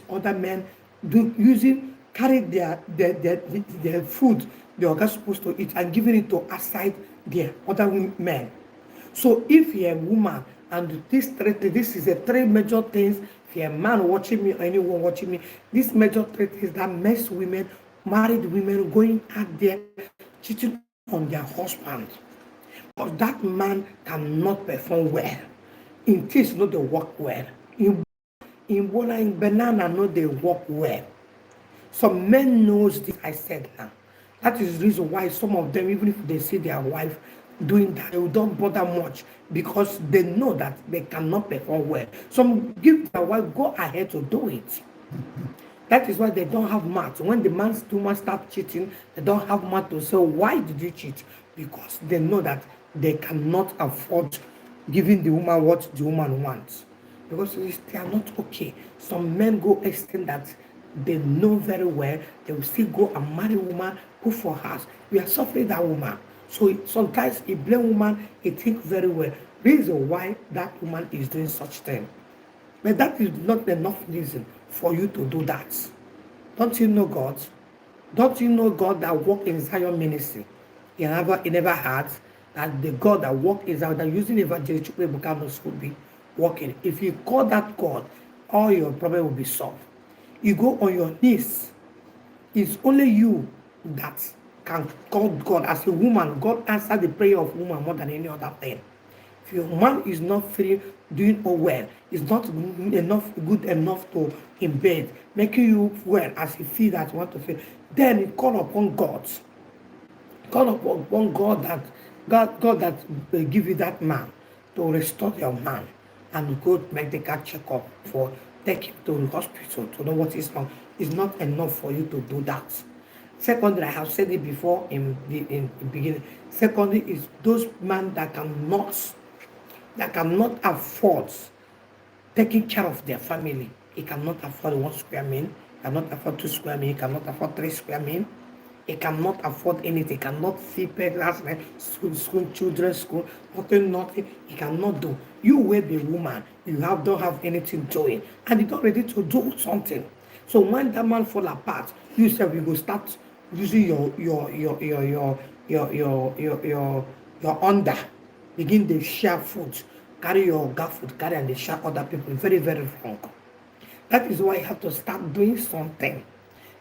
other men, carry their food they are supposed to eat and giving it to aside their other men. So if you're a woman and this is a three major things, if you're a man watching me or anyone watching me, these major three things that makes women, married women, going out there cheating on their husband. Because that man cannot perform well. In things no they work well. In banana no they work well. Some men knows this I said now. That is the reason why some of them, even if they see their wife doing that, they don't bother much because they know that they cannot perform well. Some give their wife go ahead to do it. That is why they don't have mouth. When the woman start cheating, they don't have mouth to say, why did you cheat? Because they know that they cannot afford giving the woman what the woman wants. Because they are not okay. Some men go extend that they know very well, they will still go and marry a woman who for us. We are suffering that woman. So sometimes a blame woman, he think very well. Reason why that woman is doing such thing. But that is not enough reason for you to do that. Don't you know God? Don't you know God that work in Zion ministry? He never had that the God that work in Zion, that using evangelist will be working. If you call that God, all your problem will be solved. You go on your knees. It's only you that can call God as a woman. God answers the prayer of woman more than any other thing. If your man is not feeling doing well, is not good enough to in bed, making you well as you feel that you want to feel, then you call upon God. Call upon God that will give you that man to restore your man and go medical checkup for take him to the hospital to know what is wrong. It's not enough for you to do that. Secondly, I have said it before in the beginning. Secondly, is those men that cannot afford taking care of their family. He cannot afford 1 square meal, cannot afford 2 square meal, cannot afford 3 square meal. He cannot afford anything, cannot feed parents, school, children, school, nothing. He cannot do. You will be a woman, you don't have anything doing, and you're not ready to do something. So when that man fall apart, you say we will start using your under, begin to share food, carry your food, carry and they share other people. Very, very wrong. That is why you have to start doing something.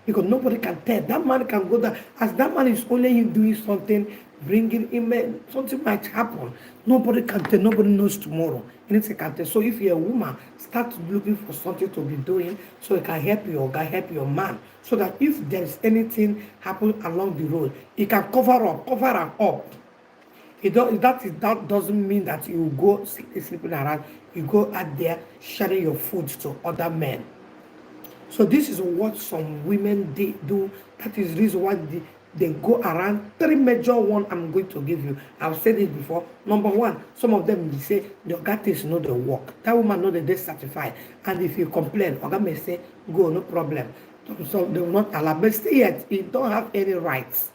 Because nobody can tell. That man can go there. As that man is only doing something, bringing him, something might happen. Nobody can tell. Nobody knows tomorrow. Anything can tell. So if you're a woman, start looking for something to be doing so it can help your guy, help your man. So that if there's anything happen along the road, it can cover am up. That doesn't mean that you go sleeping around. You go out there sharing your food to other men. So this is what some women do. That is the reason why they go around. 3 major one I'm going to give you. I've said it before. Number 1, some of them will say the oga is not the work. That woman know that they certified. And if you complain, oga may say, go, no problem. So they will not allow. But still yet, you don't have any rights.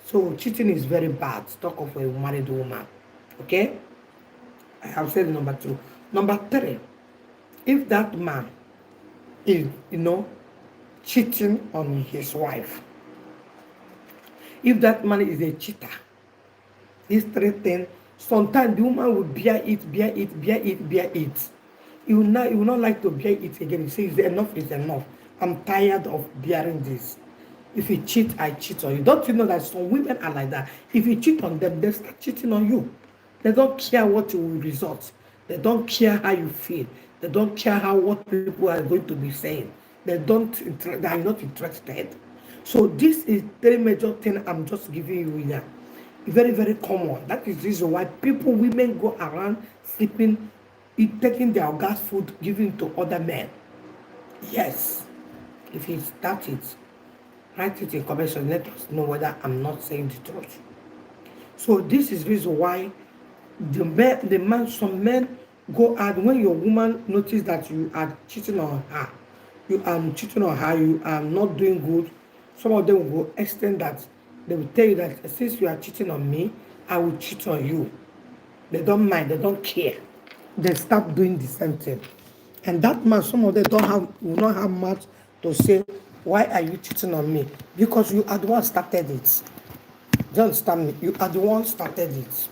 So cheating is very bad. Talk of a married woman. Okay? I have said number 2. Number 3, if that man is, cheating on his wife. If that man is a cheater, these 3 things, sometimes the woman will bear it. He will not like to bear it again. He says, enough is enough. I'm tired of bearing this. If you cheat, I cheat on you. Don't you know that some women are like that? If you cheat on them, they start cheating on you. They don't care what you will result. They don't care how you feel. They don't care what people are going to be saying. They are not interested. So this is 3 major things I'm just giving you here. Very, very common. That is the reason why women go around sleeping, taking their gas food, giving to other men. Yes. If it's that write it in comment section. Let us know whether I'm not saying the truth. So this is the reason why some men go out when your woman notice that you are cheating on her. You are not doing good. Some of them will extend that. They will tell you that since you are cheating on me, I will cheat on you. They don't mind. They don't care. They start doing the same thing. And that man, some of them will not have much to say, why are you cheating on me? Because you are the one started it. Do you understand me? You are the one started it.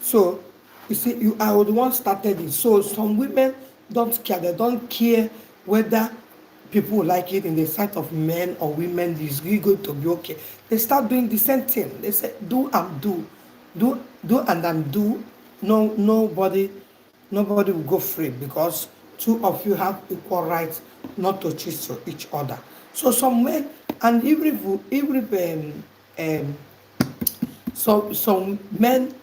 So, you see, you are the one started it. So some women don't care. They don't care whether people like it in the sight of men or women. Is really going to be okay. They start doing the same thing. They say, do and do. Do and undo. No, nobody will go free because two of you have equal rights not to cheat to each other. So some men, and even if some men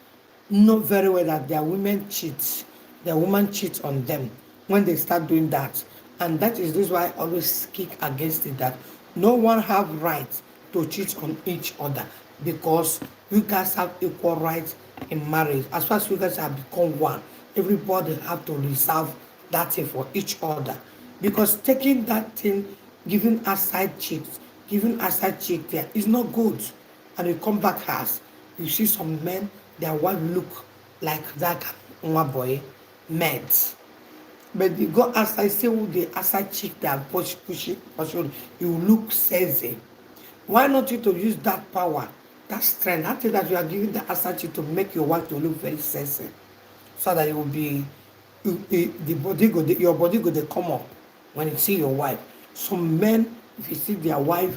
know very well that their women cheat, their woman cheats on them when they start doing that. And that is this why I always kick against it, that no one have right to cheat on each other, because you guys have equal rights in marriage. As far as you guys have become one, everybody have to reserve that thing for each other. Because taking that thing, giving a side chicks, giving a side chick there is not good. And you come back as you see some men, their wife look like that one boy mad. But you go outside, say who the outside chick that pushing, you look sexy. Why not you to use that power, that strength, that thing that you are giving the outside chick to make your wife to look very sexy, so that it will be the body go, your body go to come up when you see your wife. Some men, if you see their wife,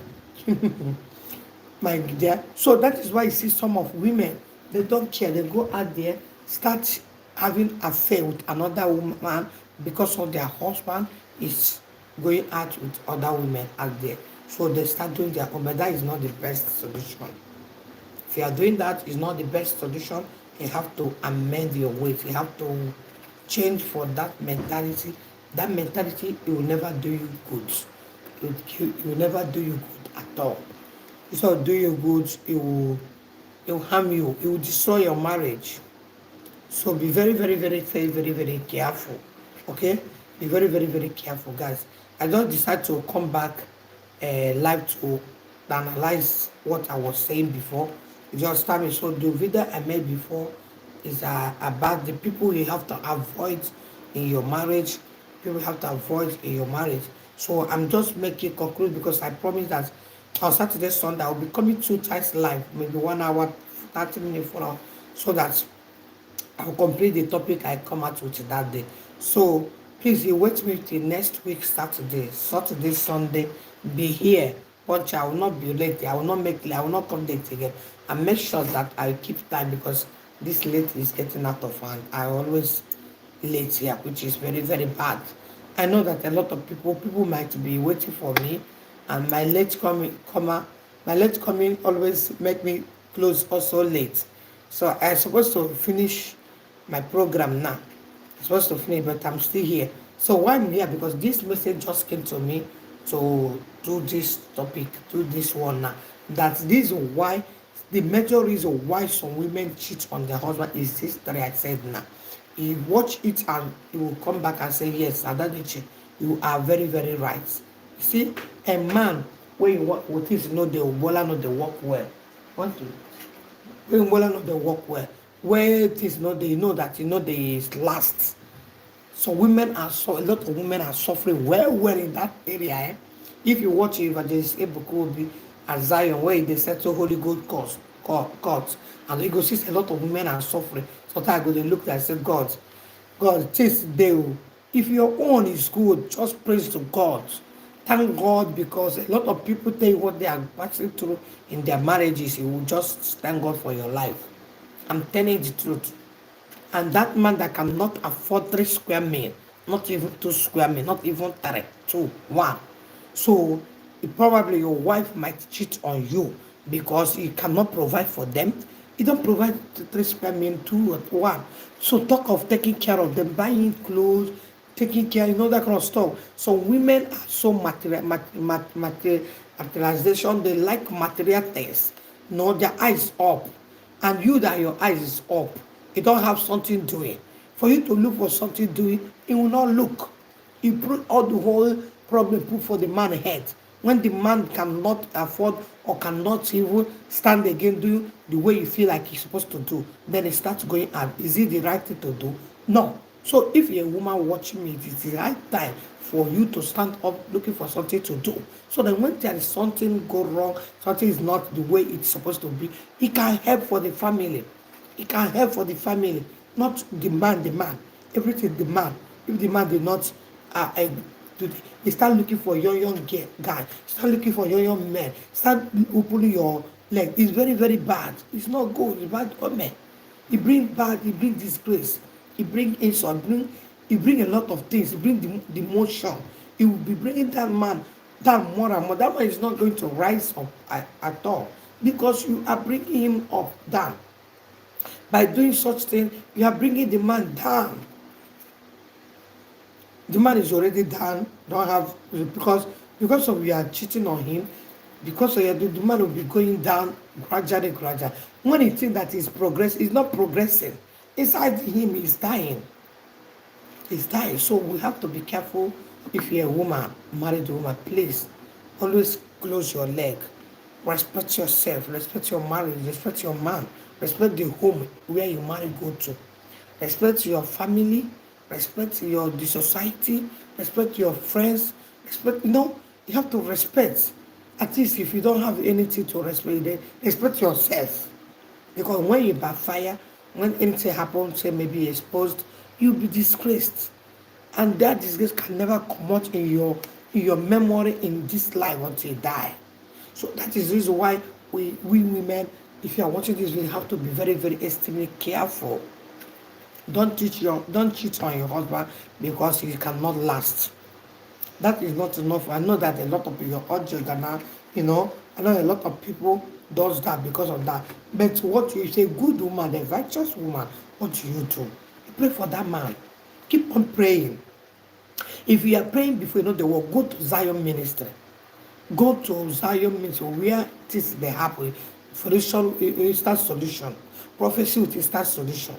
my dear. So that is why you see some of women, they don't care. They go out there, start having affair with another woman because of their husband is going out with other women out there. So they start doing their own, but that is not the best solution. If you are doing that, it's not the best solution. You have to amend your ways. You have to change for that mentality. That mentality, it will never do you good. It will never do you good at all. Instead of doing you good, it will harm you. It will destroy your marriage. So be very, very, very, very, very, very careful. Okay? Be very, very, very careful, guys. I just decided to come back live to analyze what I was saying before. Just tell me. So the video I made before is about the people you have to avoid in your marriage. People have to avoid in your marriage. So I'm just making conclude, because I promise that on Saturday, Sunday, I'll be coming 2 times live, maybe 1 hour, 30 minutes for now, so that I'll complete the topic I come out with that day. So please, you wait me till next week, Saturday, Sunday, be here. But I will not be late. I will not come late again. And make sure that I keep time, because this late is getting out of hand. I always late here, which is very, very bad. I know that a lot of people might be waiting for me, and my late coming always make me close also late. So I'm supposed to finish my program now. I'm supposed to finish, but I'm still here. So why I'm here? Because this message just came to me to do this topic, do this one now. That this is why, the major reason why some women cheat on their husband is this that I said now. He watch it and he will come back and say, yes, Adadiche, you are very, very right. You see, a man, when you work with this, know the Obola, know the work well. When Obola know the work well, where it is not, they know that they last. So a lot of women are suffering well in that area. If you watch Evangelist Ebukobi at Zion, where they settle Holy Ghost courts, and you go see a lot of women are suffering. Sometimes I go, they look and say, God, this day, if your own is good, just praise to God. Thank God, because a lot of people tell you what they are passing through in their marriages. You will just thank God for your life. I'm telling the truth. And that man that cannot afford 3 square meal, not even 2 square meal, not even 3, 2, 1. So probably your wife might cheat on you because you cannot provide for them. You don't provide 3 square meal, 2 or 1. So talk of taking care of them, buying clothes, taking care, that kind of stuff. So women are so materialization. They like material things. Their eyes up. And you that your eyes is up, you don't have something doing. For you to look for something doing, it will not look. He put all the whole problem put for the man head. When the man cannot afford or cannot even stand again, do the way you feel like he's supposed to do, then he starts going out. Is it the right thing to do? No. So if you're a woman watching me, it is the right time for you to stand up looking for something to do. So that when there is something go wrong, something is not the way it's supposed to be, he can help for the family. He can help for the family, not demand the man. Everything the man. If the man did not he start looking for young guy, start looking for young men, start opening your leg. It's very, very bad. It's not good. It's bad for men. He bring bad, he bring disgrace, he bring insult, he bring a lot of things, he bring the motion. He will be bringing that man down more and more. That man is not going to rise up at all because you are bringing him up down. By doing such thing, you are bringing the man down. The man is already down, don't have, because of you are cheating on him, because of the man will be going down gradually. When he thinks that he's not progressing. Inside him, he's dying. He's dying. So we have to be careful. If you're a woman, married woman, please always close your leg. Respect yourself, respect your marriage, respect your man, respect the home where you marry go to. Respect your family, respect the society, respect your friends, you have to respect. At least if you don't have anything to respect, then respect yourself. Because when you backfire, when anything happens, say maybe exposed, you'll be disgraced. And that disgrace can never come out in your memory in this life until you die. So that is the reason why we women, if you are watching this video, have to be very, very extremely careful. Don't cheat on your husband because he cannot last. That is not enough. I know that a lot of your audience are now, I know a lot of people does that because of that. But what you say, good woman, a righteous woman, what do? You pray for that man. Keep on praying. If you are praying before you know the word, go to Zion Ministry. Go to Zion Ministry where this may happen. Solution, instant solution. Prophecy with instant solution.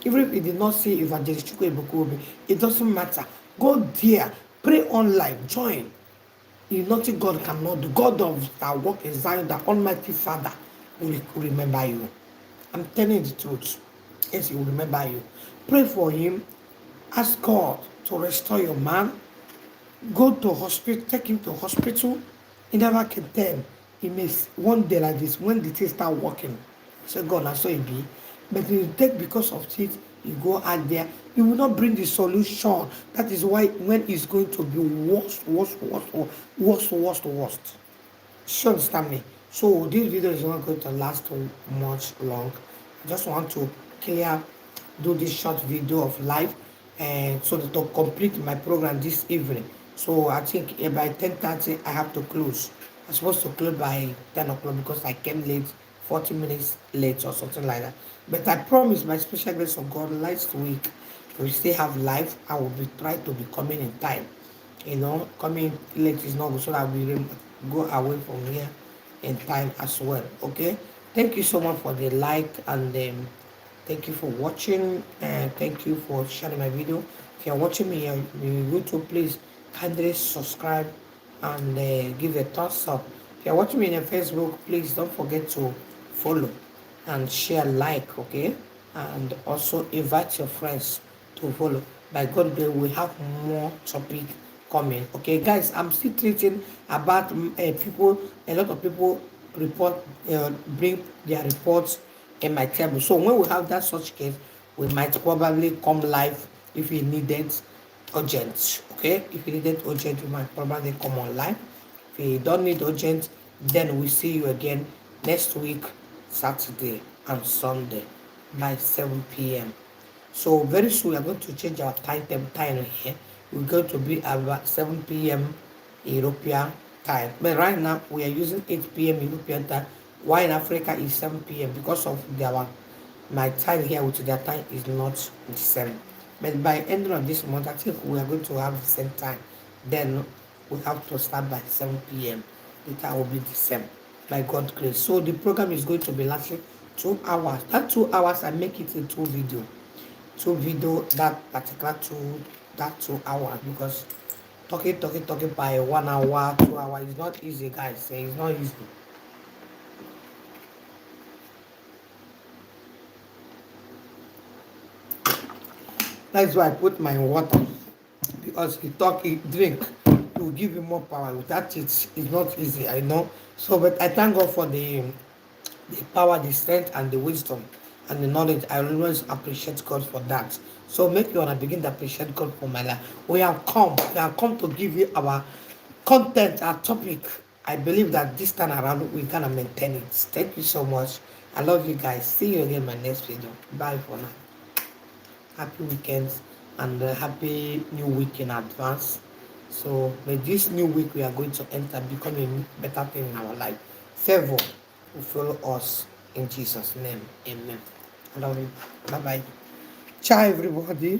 Even if you did not see Evangelist Chukwu Ebukobi, it doesn't matter. Go there, pray online, join. Nothing God cannot do. God of that work in Zion, the Almighty Father, will remember you. I'm telling you the truth. Yes, He will remember you. Pray for him. Ask God to restore your man. Go to hospital, take him to hospital. He never can tell. He may one day like this, when the things start working, say God, I saw it be. But if you take because of it, you go out there, you will not bring the solution. That is why when it's going to be worst. You understand me? So this video is not going to last too much long. I just want to do this short video of life and so to complete my program this evening. So I think by 10:30 I have to close. I'm supposed to close by 10 o'clock because I came late, 40 minutes late or something like that. But I promise by special grace of God, last week we still have live. I will be trying to be coming in time. Coming late is not good, so that we go away from here in time as well. Okay, thank you so much for the like and thank you for watching and thank you for sharing my video. If you're watching me on YouTube, please kindly subscribe and give a thumbs up. If you're watching me on Facebook, please don't forget to follow and share, like, okay, and also invite your friends to follow. By God will we have more topic coming. Okay guys, I'm still treating about people. A lot of people bring their reports in my table. So when we have that such case, we might probably come live if you need it urgent. Okay, if you need it urgent, you might probably come online. If you don't need urgent, then we see you again next week, Saturday and Sunday by 7 p.m. So very soon we are going to change our time here. We're going to be about 7 p.m. European time. But right now we are using 8 p.m. European time. Why in Africa is 7 p.m. because of my time here with their time is not the same. But by end of this month, I think we are going to have the same time. Then we have to start by 7 p.m. The time will be the same by God's grace. So the program is going to be lasting 2 hours. That 2 hours I make it in two video. That particular that 2 hours, because talking by 1 hour, 2 hours is not easy, guys. It's not easy. That's why I put my water, because you drink, it will give you more power. Without it, it's not easy, I know. So, but I thank God for the power, the strength, and the wisdom and the knowledge. I always appreciate God for that. So make you wanna begin to appreciate God for my life. We have come to give you our content, our topic. I believe that this time around we gonna maintain it. Thank you so much. I love you guys. See you again in my next video. Bye for now. Happy weekends and happy new week in advance. So may this new week we are going to enter become a better thing in our life. Favor will follow us in Jesus' name. Amen. I love you. Bye bye. Ciao everybody.